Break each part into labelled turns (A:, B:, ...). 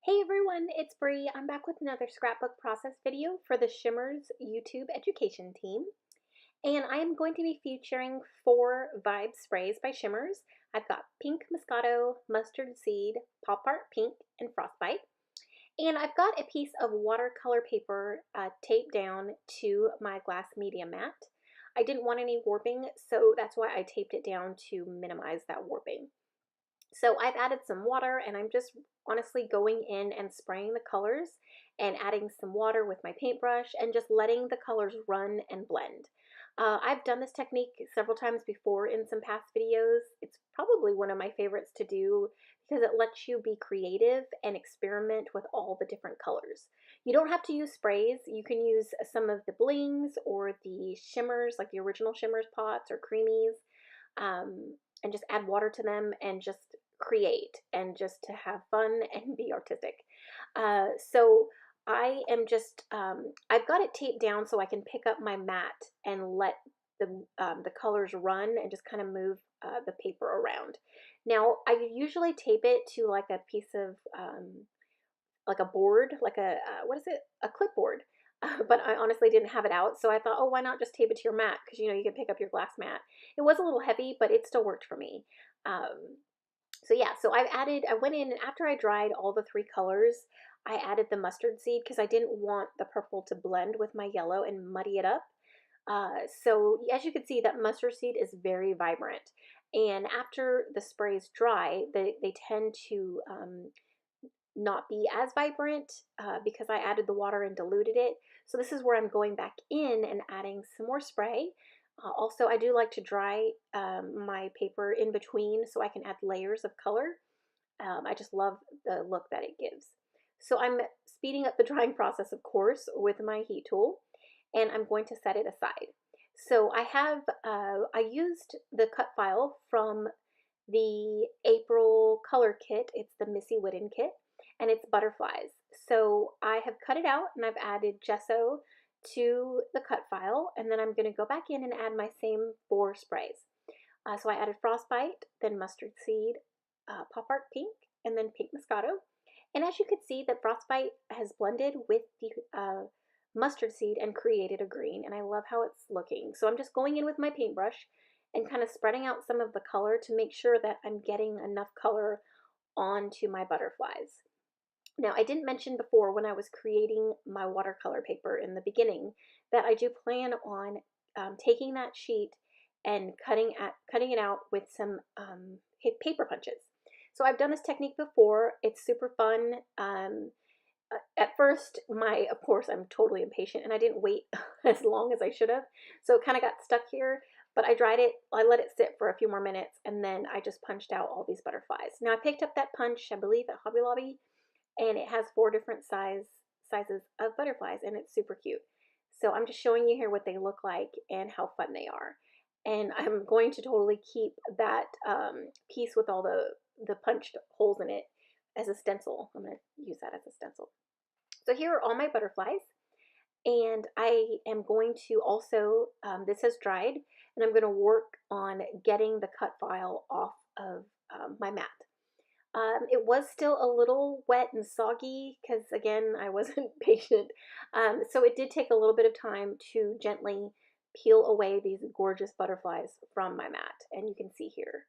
A: Hey everyone, it's Bree. I'm back with another scrapbook process video for the Shimmerz YouTube education team. And I am going to be featuring 4 Vibez sprays by Shimmerz. I've got Pink Moscato, Mustard Seed, Pop Art Pink, and Frostbite. And I've got a piece of watercolor paper taped down to my glass media mat. I didn't want any warping, so that's why I taped it down to minimize that warping. So I've added some water and I'm just honestly going in and spraying the colors and adding some water with my paintbrush and just letting the colors run and blend. I've done this technique several times before in some past videos. It's probably one of my favorites to do because it lets you be creative and experiment with all the different colors. You don't have to use sprays. You can use some of the blings or the shimmers, like the original Shimmerz pots or creamies, and just add water to them and just create and just to have fun and be artistic. So I am just, I've got it taped down so I can pick up my mat and let the colors run and just kind of move the paper around. Now, I usually tape it to like a piece of, like a board, like a, what is it? A clipboard. But I honestly didn't have it out, so I thought, oh, why not just tape it to your mat? Because, you know, you can pick up your glass mat. It was a little heavy, but it still worked for me. So yeah, so I went in and after I dried all the 3 colors, I added the mustard seed because I didn't want the purple to blend with my yellow and muddy it up. So as you can see, that mustard seed is very vibrant. And after the sprays dry, they tend to not be as vibrant because I added the water and diluted it. So this is where I'm going back in and adding some more spray. Also, I do like to dry my paper in between so I can add layers of color. I just love the look that it gives. So I'm speeding up the drying process, of course, with my heat tool, and I'm going to set it aside. So I used the cut file from the April color kit. It's the Missy Whidden kit, and it's butterflies. So I have cut it out and I've added gesso to the cut file, and then I'm going to go back in and add my same 4 sprays. So I added Frostbite, then Mustard Seed, Pop Art Pink, and then Pink Moscato. And as you can see, that Frostbite has blended with the Mustard Seed and created a green, and I love how it's looking. So I'm just going in with my paintbrush and kind of spreading out some of the color to make sure that I'm getting enough color onto my butterflies. Now, I didn't mention before when I was creating my watercolor paper in the beginning that I do plan on taking that sheet and cutting it out with some paper punches. So I've done this technique before. It's super fun. At first, of course, I'm totally impatient and I didn't wait as long as I should have. So it kind of got stuck here, but I dried it. I let it sit for a few more minutes and then I just punched out all these butterflies. Now I picked up that punch, I believe, at Hobby Lobby, and it has 4 different sizes of butterflies, and it's super cute. So I'm just showing you here what they look like and how fun they are. And I'm going to totally keep that piece with all the punched holes in it as a stencil. I'm going to use that as a stencil. So here are all my butterflies, and I am going to also, this has dried, and I'm going to work on getting the cut file off of my mat. It was still a little wet and soggy because, again, I wasn't patient. So it did take a little bit of time to gently peel away these gorgeous butterflies from my mat. And you can see here,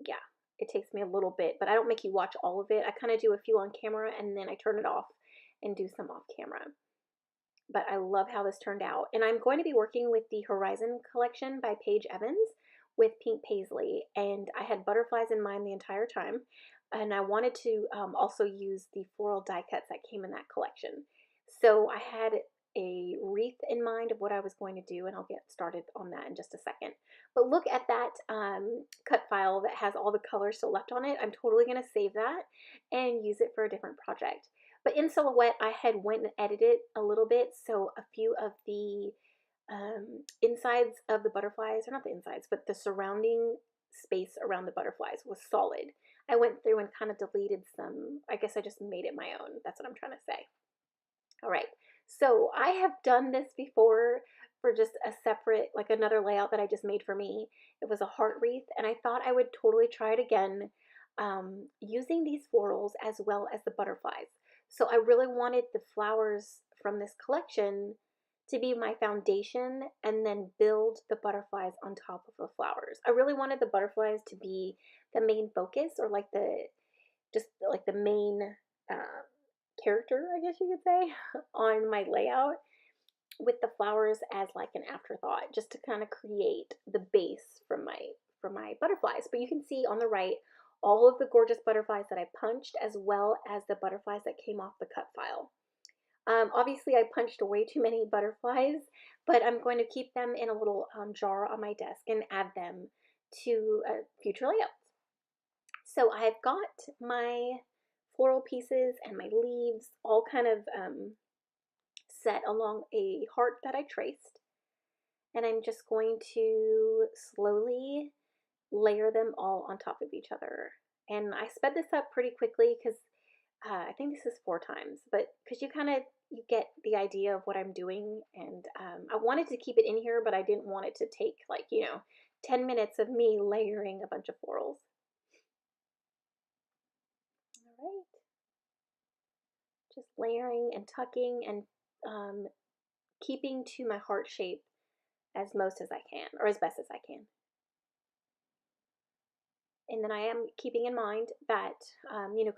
A: yeah, it takes me a little bit, but I don't make you watch all of it. I kind of do a few on camera and then I turn it off and do some off camera. But I love how this turned out. And I'm going to be working with the Horizon collection by Paige Evans with Pink Paisley, and I had butterflies in mind the entire time, and I wanted to also use the floral die cuts that came in that collection. So I had a wreath in mind of what I was going to do, and I'll get started on that in just a second. But look at that cut file that has all the colors still left on it. I'm totally going to save that and use it for a different project. But in Silhouette, I had went and edited a little bit, so a few of the insides of the butterflies, or not the insides, but the surrounding space around the butterflies was solid. I went through and kind of deleted some. I guess I just made it my own. That's what I'm trying to say. All right, so I have done this before for just a separate, like another layout that I just made for me. It was a heart wreath, and I thought I would totally try it again using these florals as well as the butterflies. So I really wanted the flowers from this collection to be my foundation and then build the butterflies on top of the flowers. I really wanted the butterflies to be the main focus, or like just like the main character, I guess you could say, on my layout, with the flowers as like an afterthought, just to kind of create the base for my butterflies. But you can see on the right all of the gorgeous butterflies that I punched, as well as the butterflies that came off the cut file. Obviously, I punched way too many butterflies, but I'm going to keep them in a little jar on my desk and add them to future layouts. So I've got my floral pieces and my leaves all kind of set along a heart that I traced, and I'm just going to slowly layer them all on top of each other. And I sped this up pretty quickly because I think this is 4 times, but because you get the idea of what I'm doing, and I wanted to keep it in here, but I didn't want it to take like 10 minutes of me layering a bunch of florals. All right, just layering and tucking and keeping to my heart shape as most as I can, or as best as I can. And then I am keeping in mind that,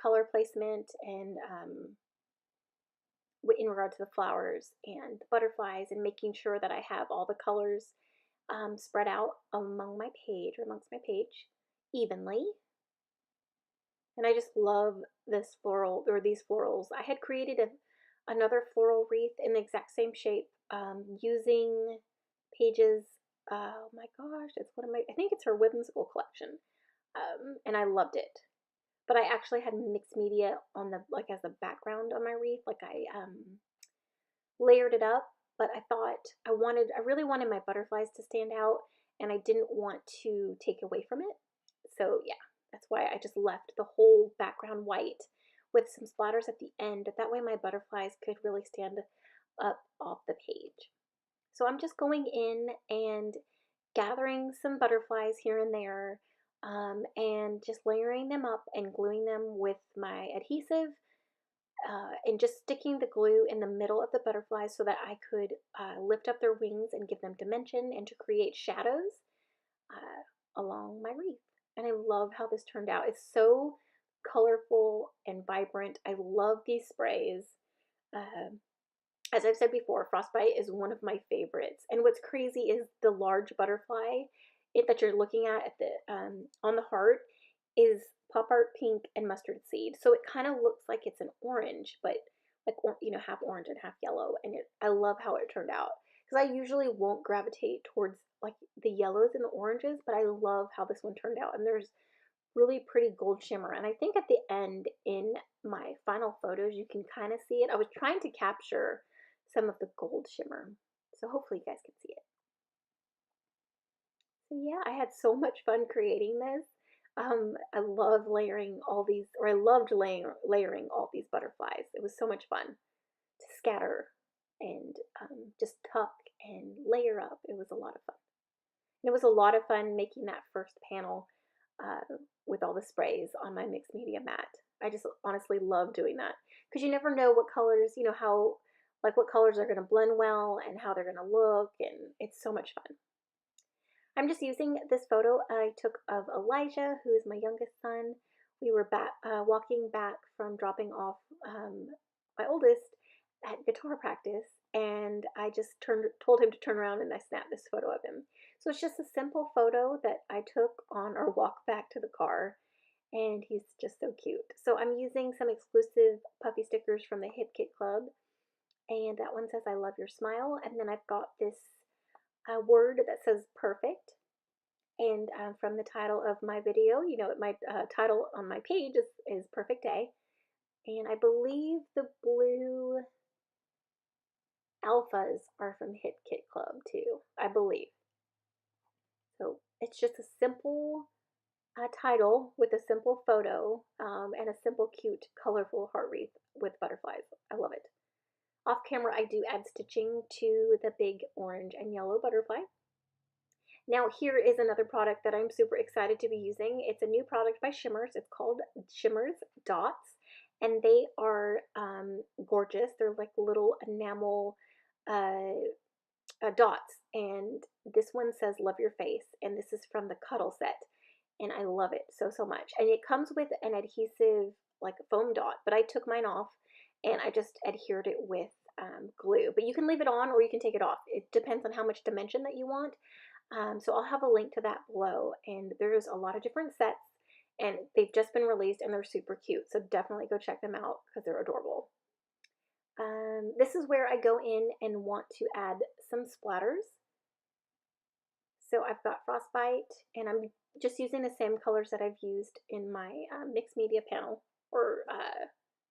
A: color placement and in regard to the flowers and the butterflies, and making sure that I have all the colors spread out amongst my page evenly. And I just love this floral, or these florals. I had created another floral wreath in the exact same shape using pages. Oh my gosh, I think it's her Whimsical collection. And I loved it. But I actually had mixed media on as the background on my wreath. Like I layered it up, but I thought I really wanted my butterflies to stand out, and I didn't want to take away from it. So yeah, that's why I just left the whole background white with some splatters at the end. That way my butterflies could really stand up off the page. So I'm just going in and gathering some butterflies here and there, and just layering them up and gluing them with my adhesive, and just sticking the glue in the middle of the butterflies so that I could lift up their wings and give them dimension and to create shadows along my wreath. And I love how this turned out. It's so colorful and vibrant. I love these sprays. As I've said before, Frostbite is one of my favorites. And what's crazy is the large butterfly that you're looking at the on the heart is Pop Art Pink and Mustard Seed. So it kind of looks like it's an orange, but like half orange and half yellow. And I love how it turned out, because I usually won't gravitate towards like the yellows and the oranges, but I love how this one turned out. And there's really pretty gold shimmer. And I think at the end in my final photos, you can kind of see it. I was trying to capture some of the gold shimmer, so hopefully you guys can see it. So yeah, I had so much fun creating this. I love layering all these, or I loved layering all these butterflies. It was so much fun to scatter and just tuck and layer up. It was a lot of fun. And it was a lot of fun making that first panel with all the sprays on my mixed media mat. I just honestly love doing that, because you never know what colors, what colors are going to blend well and how they're going to look, and it's so much fun. I'm just using this photo I took of Elijah, who is my youngest son. We were walking back from dropping off my oldest at guitar practice, and I just told him to turn around, and I snapped this photo of him. So it's just a simple photo that I took on our walk back to the car, and he's just so cute. So I'm using some exclusive puffy stickers from the Hip Kit Club, and that one says I love your smile, and then I've got this word that says perfect, and from the title of my video, my title on my page is Perfect Day, and I believe the blue alphas are from Hip Kit Club too, I believe. So it's just a simple title with a simple photo, and a simple, cute, colorful heart wreath with butterflies. I love it. Off camera, I do add stitching to the big orange and yellow butterfly. Now here is another product that I'm super excited to be using. It's a new product by Shimmerz. It's called Shimmerz Dotz, and they are gorgeous. They're like little enamel uh, dots, and this one says love your face, and this is from the Cuddle set, and I love it so much. And it comes with an adhesive like foam dot, but I took mine off and I just adhered it with glue, but you can leave it on or you can take it off. It depends on how much dimension that you want. So I'll have a link to that below, and there's a lot of different sets, and they've just been released and they're super cute, so definitely go check them out because they're adorable. This is where I go in and want to add some splatters. So I've got Frostbite, and I'm just using the same colors that I've used in my mixed media panel, or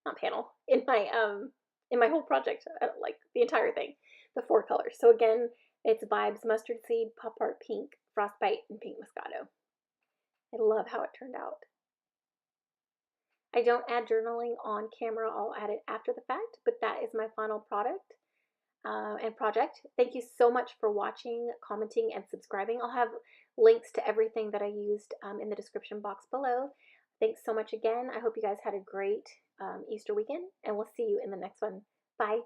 A: not panel, in my whole project, like the entire thing, the 4 colors. So again, it's Vibez Mustard Seed, Pop Art Pink, Frostbite, and Pink Moscato. I love how it turned out. I don't add journaling on camera, I'll add it after the fact, but that is my final product and project. Thank you so much for watching, commenting, and subscribing. I'll have links to everything that I used in the description box below. Thanks so much again. I hope you guys had a great Easter weekend, and we'll see you in the next one. Bye.